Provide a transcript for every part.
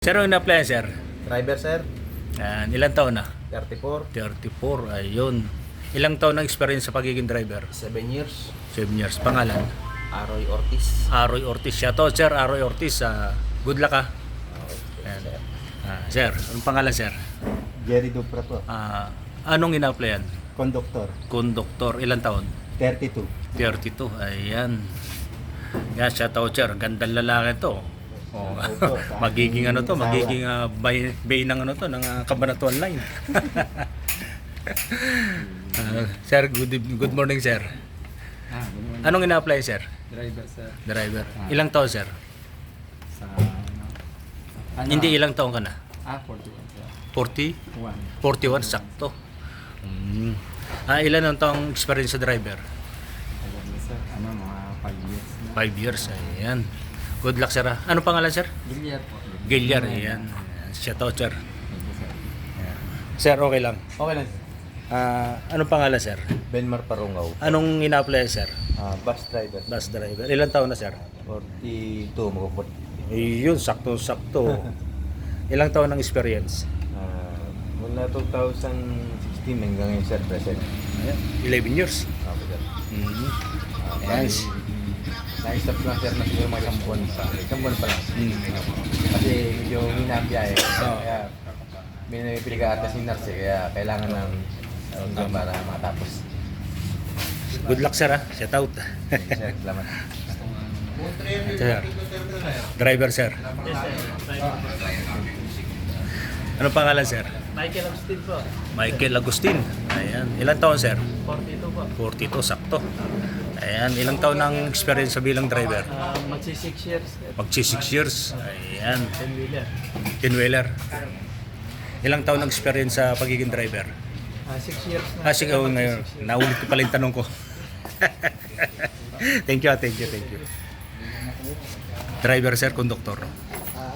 Sir, ang ina-apply, sir? Driver sir, Ilang taon na? 34, 34, ayun. Ilang taon ng experience sa pagiging driver? 7 years. 7 years. Pangalan? Aroy Ortiz. Aroy Ortiz. Shoutout, sir. Aroy Ortiz. Good luck, ha? Okay, Ayan. sir. Sir, anong pangalan, sir? Jerry Dupra po. Anong ina-applyan? Conductor, Conductor. Ilang taon? 32. 32. Ayan. Yan, shoutout, sir. Gandang lalaki to. Oh, magiging ano to, magiging bay ng ano to, ng Cabanatuan Line. Sir, good morning, sir. Good morning. Anong ina-apply, sir? Driver, sir. Driver. Ilang taon, sir? Sa, Hindi, ilang taon ka na? 41, sir. 40? 1. 41, sakto. Ilan ang taong experience sa driver? Ayan, sir. Mga 5 years na. 5 years, ayan. Good luck, sir. Anong pangalan, sir? Gilyar po. Gilyar, ayan. Shoutout, sir. Thank you, sir. Sir, okay lang. Okay lang, sir. Anong pangalan, sir? Benmar Parungaw. Anong ina-apply, sir? Bus driver. Bus driver. Ilang taon na, sir? 42, magpapot. Yun, sakto-sakto. Ilang taon ng experience? Mula 2016 hanggang ngayon sir, present. Ayan, 11 years. Okay sir. Ayan. Na-stop lang sir na siguro mga isang buwan pa. Isang buwan pa lang. Kasi medyo minabiyahe. Kaya may pinag-aartas ni nurse kaya kailangan ng para matapos. Good luck, sir, ha? Shout out. Sir, salamat. Sir. Driver, sir. Anong pangalan, sir? Michael Agustin po. Michael Agustin. Ayan. Ilang taon, sir? 42 po. 42, sakto. Ayan. Ilang taon ng experience sa bilang driver? Magsi 6 years. Magsi 6 years. Ayan. 10-wheeler. 10-wheeler. Ilang taon ng experience sa pagiging driver? 6 years na. Sige, ngayon. Naulit ko pala yung tanong ko. Thank you, thank you, thank you. Driver, sir, conductor.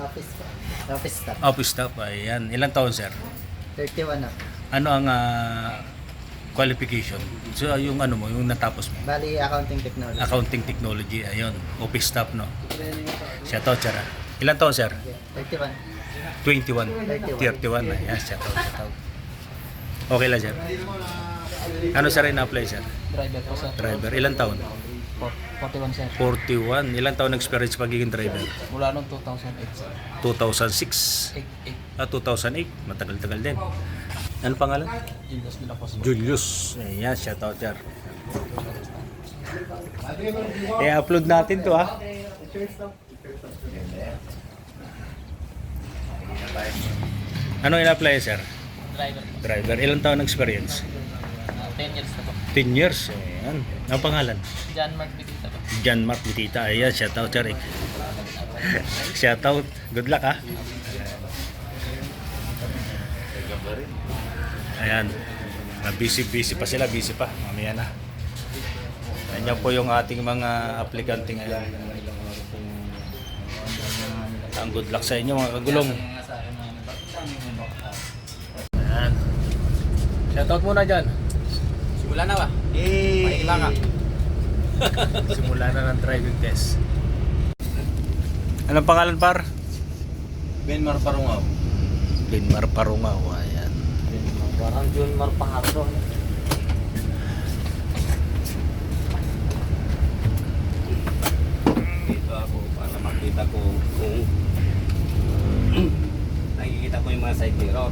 Office po. Office staff. Office staff, ayan. Ilang taon, sir? 31 na. Ano ang qualification? So, yung ano mo, yung natapos mo? Bali, accounting technology. Accounting technology, ayun. Office staff, no? Shoutout, sir. Ilang taon, sir? 31. 21. 31, ayan. Shoutout. Okay lang, sir. Ano, sir, ina-apply, sir? Driver po, sir. Driver. Ilang taon? 41, sir. 41. Ilang taon ng experience pagiging driver? Mula noong 2008, sir. 2006. 2008. Matagal-tagal din. Ano pangalan? Julius de la Cosa. Julius. Ayan, shoutout, sir. I-upload natin to, ha? Ano in-apply, sir? Driver po. Driver. Ilang taon ng experience? 10 years na po. 10 years. Ayan. Ano pangalan? John Mark Bitita po. John Mark Bitita. Ayan, shoutout, sir. Shoutout. Good luck, ha? Ayan. Busy pa sila. Busy pa. Mamaya na. Ayan po yung ating mga aplikante ngayon. Ang good luck sa inyo, mga kagulong. Ayan. Shoutout muna dyan. Simula na ba? Yay! Simula na ng driving test. Anong pangalan, par? Benmar Parungaw. Benmar Parungaw. Ayan. Parang John Mark Pahardo. Dito ako para makita ko kung nakikita ko yung mga side mirror.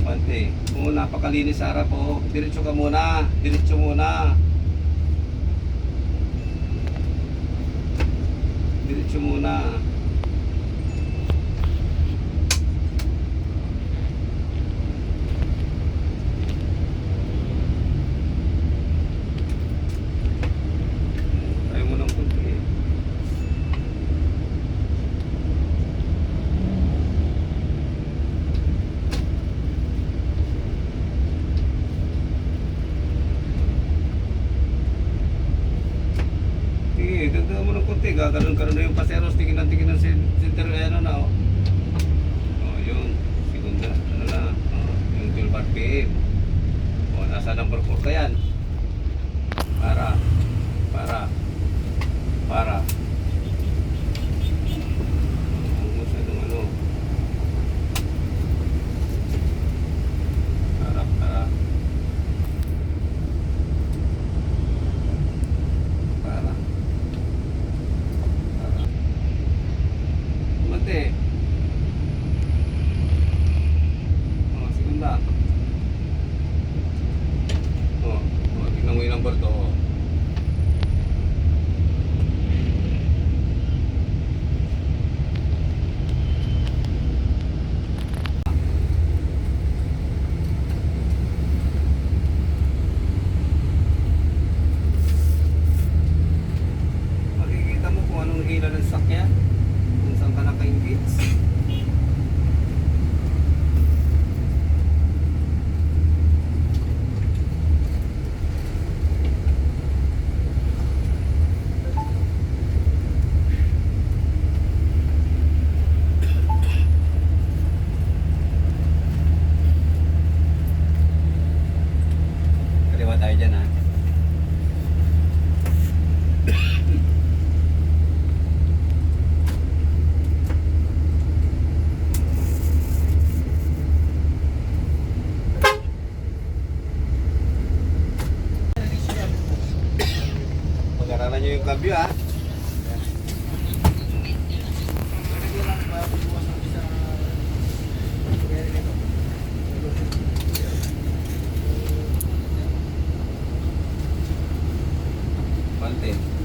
Pante, kung napakalinis sa harap po, diretso ka muna, diretso muna. Diretso muna. Ayaw mo ng kunti. Sige, ganda mo ng konti. Gaganon-ganon na yung paseros. Tingin ng center. Ano na, oh. Oh, yun. Segunda. Ano na. Oh, yung 12 RPM. Oh, Sa number 4 ka yan. Para. Huwag masyadong ano. Para. Mate. Oh, segunda. Tingnan mo yung number to. Oh. Makikita mo kung anong hila ng sakyan, kung saan ka naka-engage. Kaliwa tayo dyan ha. Pag-aralan nyo yung kabyo ha. Bante.